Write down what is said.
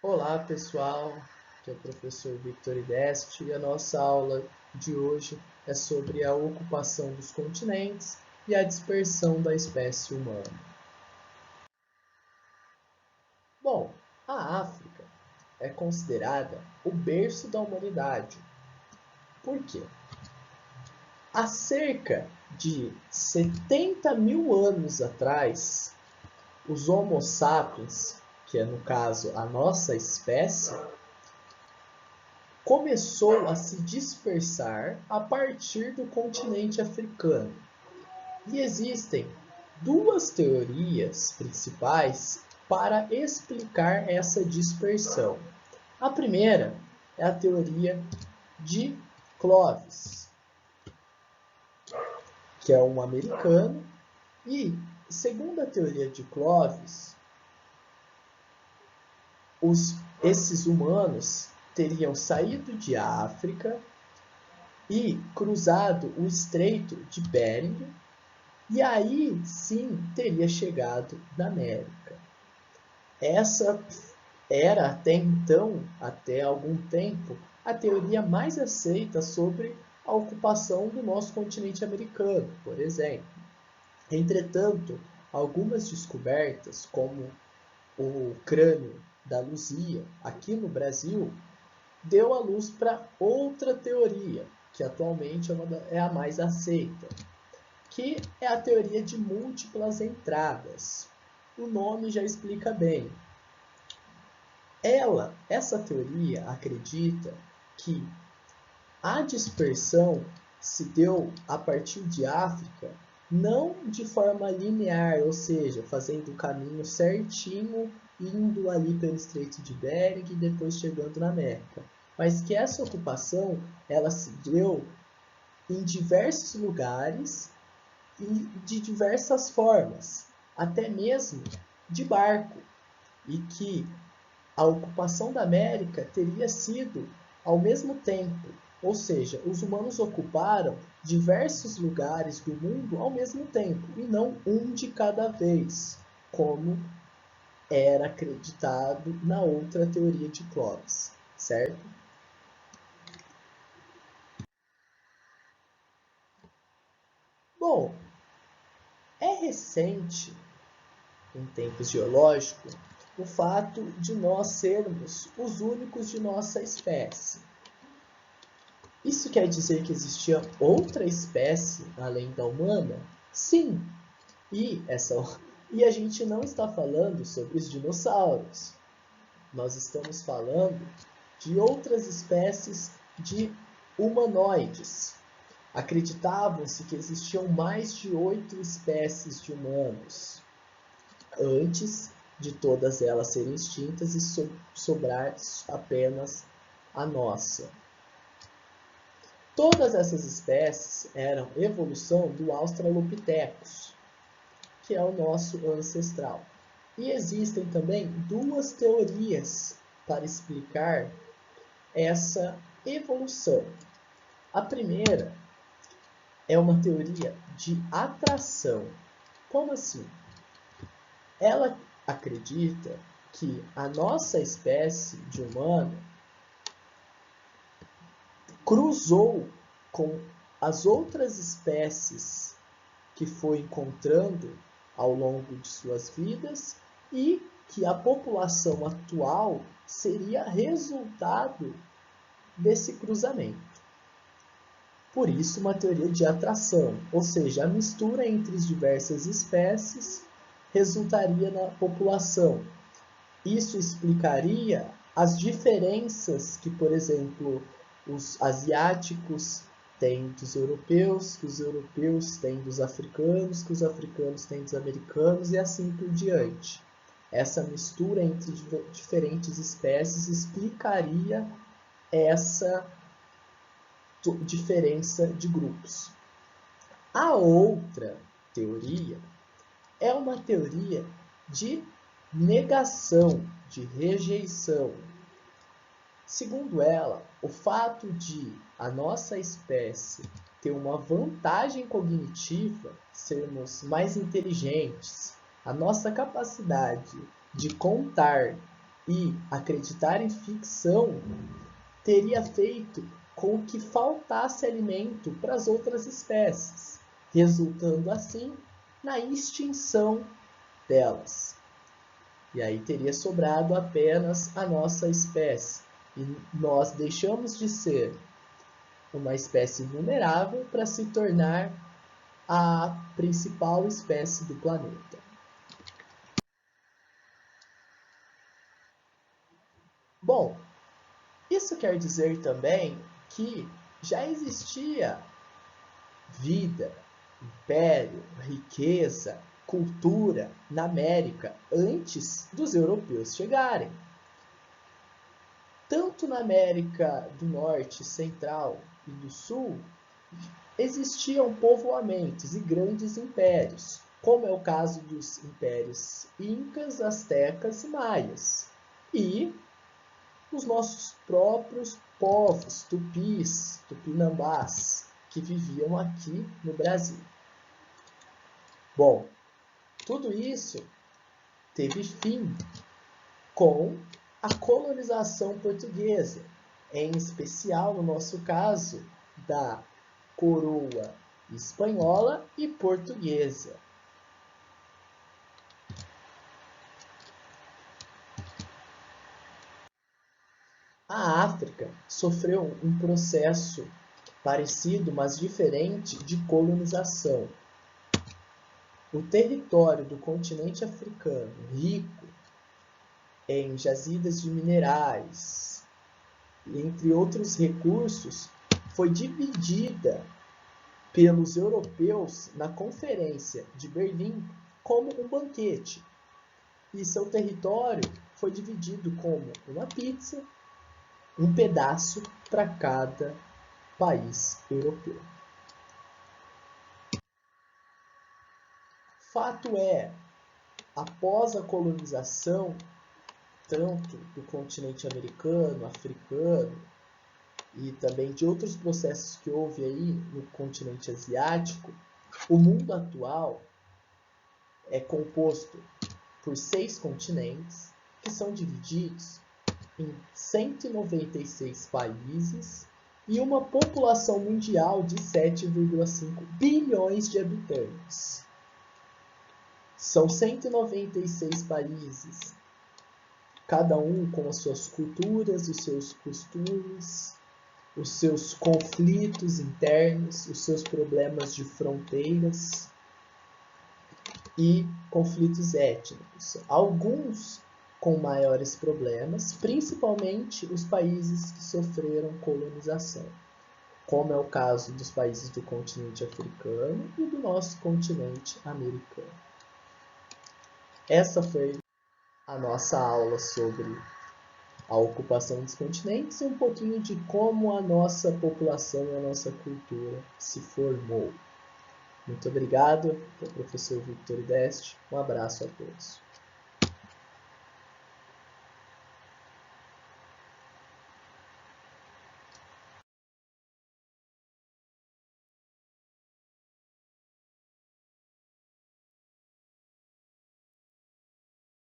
Olá pessoal, aqui é o professor Victor Ideste e a nossa aula de hoje é sobre a ocupação dos continentes e a dispersão da espécie humana. Bom, a África é considerada o berço da humanidade. Por quê? Há cerca de 70 mil anos atrás, os Homo sapiens, que é no caso a nossa espécie, começou a se dispersar a partir do continente africano. E existem duas teorias principais para explicar essa dispersão. A primeira é a teoria de Clovis, que é um americano, e segundo a teoria de Clovis, esses humanos teriam saído de África e cruzado o Estreito de Bering, e aí sim teria chegado na América. Essa era até então, até algum tempo, a teoria mais aceita sobre a ocupação do nosso continente americano, por exemplo. Entretanto, algumas descobertas, como o crânio da Luzia, aqui no Brasil, deu à luz para outra teoria, que atualmente é a mais aceita, que é a teoria de múltiplas entradas. O nome já explica bem. Essa teoria acredita que a dispersão se deu a partir de África, não de forma linear, ou seja, fazendo o caminho certinho, indo ali pelo Estreito de Bering e depois chegando na América, mas que essa ocupação ela se deu em diversos lugares e de diversas formas, até mesmo de barco, e que a ocupação da América teria sido ao mesmo tempo, ou seja, os humanos ocuparam diversos lugares do mundo ao mesmo tempo, e não um de cada vez, como era acreditado na outra teoria de Clovis, certo? Bom, é recente, em tempos geológicos, o fato de nós sermos os únicos de nossa espécie. Isso quer dizer que existia outra espécie além da humana? Sim. E, e a gente não está falando sobre os dinossauros. Nós estamos falando de outras espécies de humanoides. Acreditavam-se que existiam mais de 8 espécies de humanos, antes de todas elas serem extintas e sobrar apenas a nossa. Todas essas espécies eram evolução do Australopithecus, que é o nosso ancestral. E existem também duas teorias para explicar essa evolução. A primeira é uma teoria de atração. Como assim? Ela acredita que a nossa espécie de humano cruzou com as outras espécies que foi encontrando ao longo de suas vidas e que a população atual seria resultado desse cruzamento. Por isso, uma teoria de atração, ou seja, a mistura entre as diversas espécies resultaria na população. Isso explicaria as diferenças que, por exemplo, os asiáticos têm dos europeus, que os europeus têm dos africanos, que os africanos têm dos americanos e assim por diante. Essa mistura entre diferentes espécies explicaria essa diferença de grupos. A outra teoria é uma teoria de negação, de rejeição. Segundo ela, o fato de a nossa espécie ter uma vantagem cognitiva, mais inteligentes, a nossa capacidade de contar e acreditar em ficção teria feito com que faltasse alimento para as outras espécies, resultando assim na extinção delas. E aí teria sobrado apenas a nossa espécie. E nós deixamos de ser uma espécie vulnerável para se tornar a principal espécie do planeta. Bom, isso quer dizer também que já existia vida, império, riqueza, cultura na América antes dos europeus chegarem. Tanto na América do Norte, Central e do Sul, existiam povoamentos e grandes impérios, como é o caso dos impérios incas, astecas e maias, e os nossos próprios povos tupis, tupinambás, que viviam aqui no Brasil. Bom, tudo isso teve fim com a colonização portuguesa, em especial, no nosso caso, da coroa espanhola e portuguesa. A África sofreu um processo parecido, mas diferente, de colonização. O território do continente africano, rico em jazidas de minerais, entre outros recursos, foi dividida pelos europeus na Conferência de Berlim como um banquete. E seu território foi dividido como uma pizza, um pedaço para cada país europeu. Fato é, após a colonização, tanto do continente americano, africano e também de outros processos que houve aí no continente asiático, o mundo atual é composto por 6 continentes que são divididos em 196 países e uma população mundial de 7,5 bilhões de habitantes. São 196 países, cada um com as suas culturas, os seus costumes, os seus conflitos internos, os seus problemas de fronteiras e conflitos étnicos. Alguns com maiores problemas, principalmente os países que sofreram colonização, como é o caso dos países do continente africano e do nosso continente americano. Essa foi a nossa aula sobre a ocupação dos continentes e um pouquinho de como a nossa população e a nossa cultura se formou. Muito obrigado, professor Victor Deste. Um abraço a todos.